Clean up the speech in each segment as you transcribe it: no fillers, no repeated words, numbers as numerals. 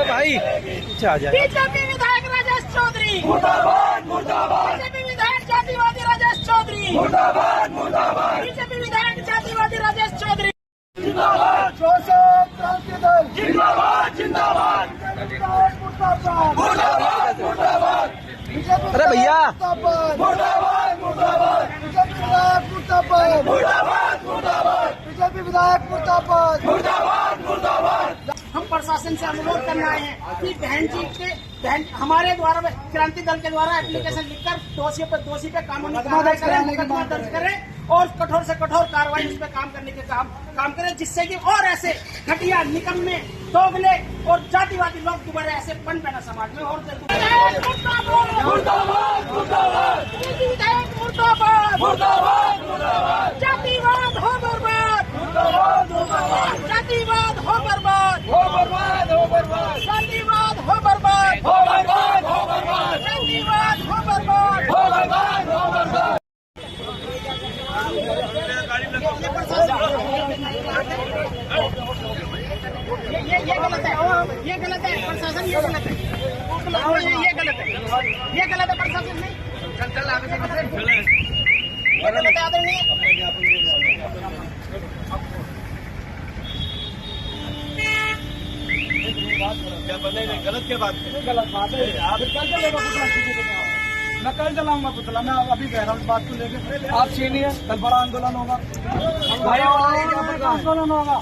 चलो भाई पीछे आ जाए। बीजेपी विधायक राजेश चौधरी मुर्दाबाद मुर्दाबाद, बीजेपी विधायक जातिवादी राजेश चौधरी मुर्दाबाद मुर्दाबाद, बीजेपी विधायक जातिवादी राजेश चौधरी जिंदाबाद, शोषक क्रांति दल जिंदाबाद जिंदाबाद, मुर्दाबाद मुर्दाबाद, अरे भैया मुर्दाबाद मुर्दाबाद मुर्दाबाद, बीजेपी विधायक मुर्दाबाद मुर्दाबाद मुर्दाबाद, बीजेपी विधायक मुर्दाबाद मुर्दाबाद मुर्दाबाद। हम प्रशासन से अनुरोध करने आए हैं कि बहन जी के हमारे द्वारा क्रांति दल के द्वारा एप्लीकेशन लिखकर दोषी पे कानूनी कार्रवाई करें, मुकदमा दर्ज करें और कठोर से कठोर कार्रवाई उस पर काम करने के काम करें, जिससे कि और ऐसे घटिया निकम्मे दोगले और जातिवादी लोग दोबारा ऐसे पन पैना समाज में और मुर्दाबाद मुर्दाबाद, विधायक मुर्दाबाद मुर्दाबाद मुर्दाबाद, जातिवाद हो बर्बाद, मुर्दाबाद मुर्दाबाद, जातिवाद हो बर्बाद, हो बर्बाद हो बर्बाद, जातिवाद हो बर्बाद, हो बर्बाद हो बर्बाद, जातिवाद हो बर्बाद, हो बर्बाद हो बर्बाद। ये गलत है, ये गलत है प्रशासन, ये गलत है, ये गलत है, ये गलत है प्रशासन नहीं, ये गलत है आदरणीय। क्या पता नहीं गलत क्या बात है? गलत बात है। आप कल चलेगा पुतला सीधे देने आओ। मैं कल चलाऊंगा पुतला, मैं अभी कह रहा हूँ इस बात को लेकर। आप चीनी है, कल बड़ा आंदोलन होगा, आंदोलन होगा।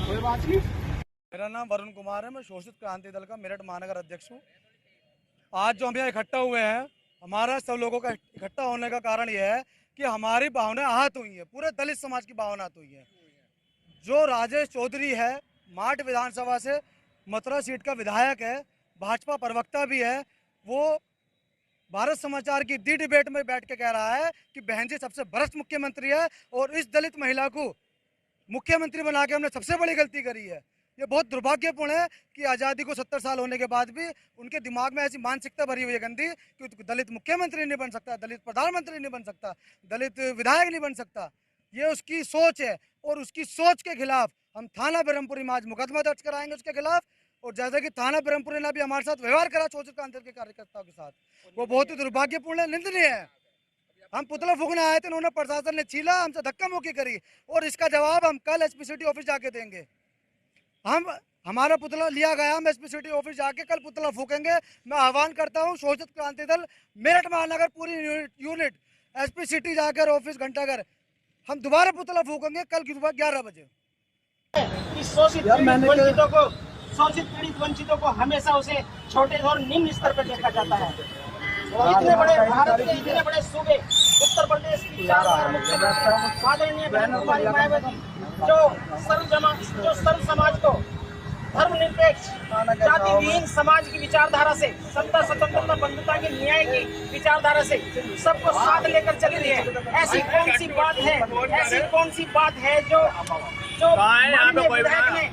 कोई बात नहीं। मेरा नाम वरुण कुमार है, मैं शोषित क्रांति दल का मेरठ महानगर अध्यक्ष हूँ। आज जो हम यहाँ इकट्ठा हुए हैं, हमारा सब लोगों का इकट्ठा होने का कारण यह है कि हमारी भावनाएं आहत हुई है, पूरे दलित समाज की भावना आहत हुई है। जो राजेश चौधरी है, माट विधानसभा से मथुरा सीट का विधायक है, भाजपा प्रवक्ता भी है, वो भारत समाचार की दी डिबेट में बैठ के कह रहा है कि बहन जी सबसे भ्रष्ट मुख्यमंत्री है और इस दलित महिला को मुख्यमंत्री बना के हमने सबसे बड़ी गलती करी है। ये बहुत दुर्भाग्यपूर्ण है कि आज़ादी को 70 साल होने के बाद भी उनके दिमाग में ऐसी मानसिकता भरी हुई है गंदी कि दलित मुख्यमंत्री नहीं बन सकता, दलित प्रधानमंत्री नहीं बन सकता, दलित विधायक नहीं बन सकता। ये उसकी सोच है और उसकी सोच के खिलाफ हम थाना ब्रह्मपुरी में आज मुकदमा दर्ज कराएंगे उसके खिलाफ। और जैसे कि थाना ब्रह्मपुरी ने भी हमारे साथ व्यवहार करा शोषित क्रांति के कार्यकर्ताओं के साथ, वो बहुत ही दुर्भाग्यपूर्ण है, निंदनीय है। हम पुतला फूकने आए थे, उन्होंने प्रशासन ने छीला, हमसे धक्का मुक्की करी और इसका जवाब हम कल एसपी सिटी ऑफिस जाके देंगे। हमारा पुतला लिया गया, हम एसपी सिटी ऑफिस जाके कल पुतला फूकेंगे। मैं आह्वान करता हूँ शोषित क्रांति दल मेरठ महानगर पूरी यूनिट एसपी सिटी जाकर ऑफिस घंटाघर हम दोबारा पुतला फूकेंगे कल की सुबह 11 बजे। शोषित पीड़ित वंचितों को हमेशा उसे छोटे और निम्न स्तर पर देखा जाता है। इतने बड़े भारत के इतने बड़े सूबे उत्तर प्रदेश की 4 बार मुख्यमंत्री आदरणीय बहन कुमारी मायावती जो सर्व समाज को धर्मनिरपेक्ष जाति विहीन समाज की विचारधारा से, सत्ता स्वतंत्रता बंधुता की न्याय की विचारधारा से सबको साथ लेकर चली रही है। ऐसी कौन सी बात है जो माननीय विधायक ने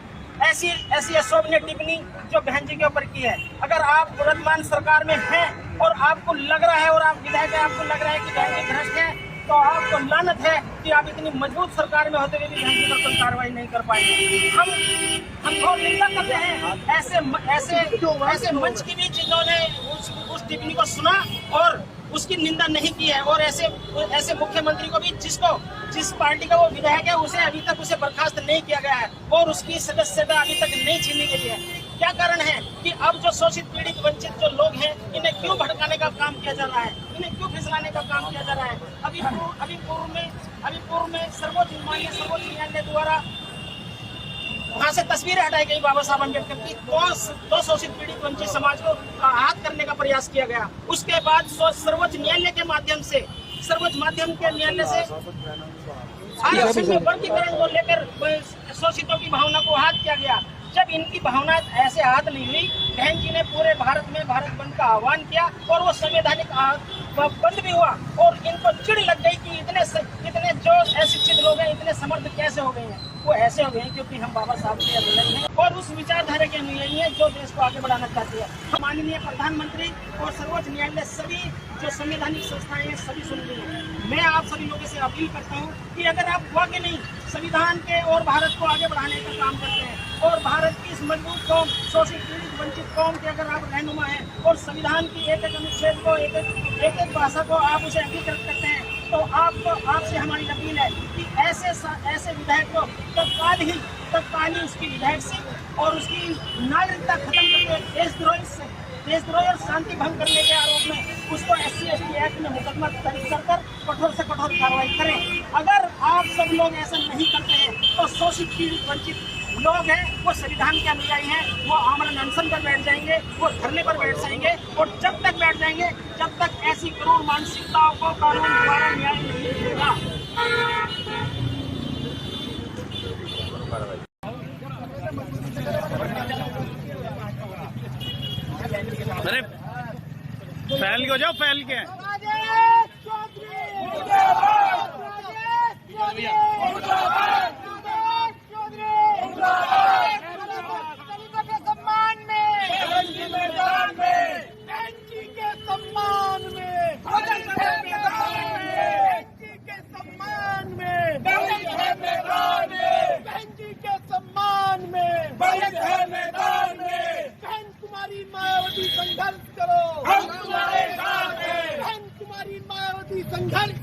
ऐसी अशोभनीय टिप्पणी जो बहन जी के ऊपर की है। अगर आप वर्तमान सरकार में हैं और आपको लग रहा है और आप विधायक है, आपको लग रहा है कि बहन जी भ्रष्ट है, तो आपको लानत है कि आप इतनी मजबूत सरकार में होते हुए भी बहन जी पर कोई कार्रवाई नहीं कर पाएंगे। हम बहुत निंदा करते हैं ऐसे मंच की भी जिन्होंने उस टिप्पणी को सुना और उसकी निंदा नहीं की है, और ऐसे मुख्यमंत्री को भी जिस पार्टी का वो विधायक है उसे अभी तक बर्खास्त नहीं किया गया है और उसकी सदस्यता अभी तक नहीं छीनी गई है। क्या कारण है कि अब जो शोषित पीड़ित वंचित जो लोग हैं इन्हें क्यों भड़काने का काम किया जा रहा है, इन्हें क्यों फिसलाने का काम किया जा रहा है। अभी पूर्व में सर्वोच्च न्यायालय द्वारा वहाँ से तस्वीरें हटाई गई बाबा साहब अम्बेडकर की, तो शोषित पीड़ित वंचित समाज को आहत करने का प्रयास किया गया। उसके बाद सर्वोच्च न्यायालय के माध्यम से आरक्षण में वर्गीकरण को लेकर शोषितों की भावना को आहत किया गया। जब इनकी भावना ऐसे आहत नहीं हुई, बहन जी ने पूरे भारत में भारत बंद का आह्वान किया और वो संवैधानिक बंद भी हुआ और इनको चिढ़ लग गई कि इतने जो अशिक्षित लोग हैं इतने समर्थ कैसे हो गए हैं। वो ऐसे हो गए हैं क्योंकि हम बाबा साहब के अनुयायी हैं और उस विचारधारा के अनुयायी हैं जो देश को आगे बढ़ाना चाहती है। माननीय प्रधानमंत्री और सर्वोच्च न्यायालय सभी जो संवैधानिक संस्थाएं हैं सभी सुन रही हैं। मैं आप सभी लोगों से अपील करता हूँ कि अगर आप वाकई नहीं संविधान के और भारत को आगे बढ़ाने का काम करते हैं और भारत की इस मजबूत कौम, शोषित पीड़ित वंचित कौम के अगर आप रहनुमा हैं और संविधान की एक एक अनुच्छेद को एक एक भाषा को आप उसे अंगीकृत करते हैं, तो आपसे हमारी अपील है कि ऐसे विधायक को तत्काल ही उसकी विधायक से और उसकी नागरिकता खत्म करके देशद्रोही और शांति भंग करने के आरोप में उसको SC/ST एक्ट में मुकदमा दर्ज कर कठोर से कठोर कार्रवाई करें। अगर आप सब लोग ऐसा नहीं करते हैं तो शोषित पीड़ित वंचित लोग हैं, वो संविधान के अनुयायी हैं, वो आमरण अनशन पर बैठ जाएंगे, वो धरने पर बैठ जाएंगे और जब तक बैठ जाएंगे जब तक ऐसी क्रूर मानसिकताओं को कानून द्वारा न्याय नहीं मिलेगा। अरे फैल के हो जाओ, फैल के संघर्ष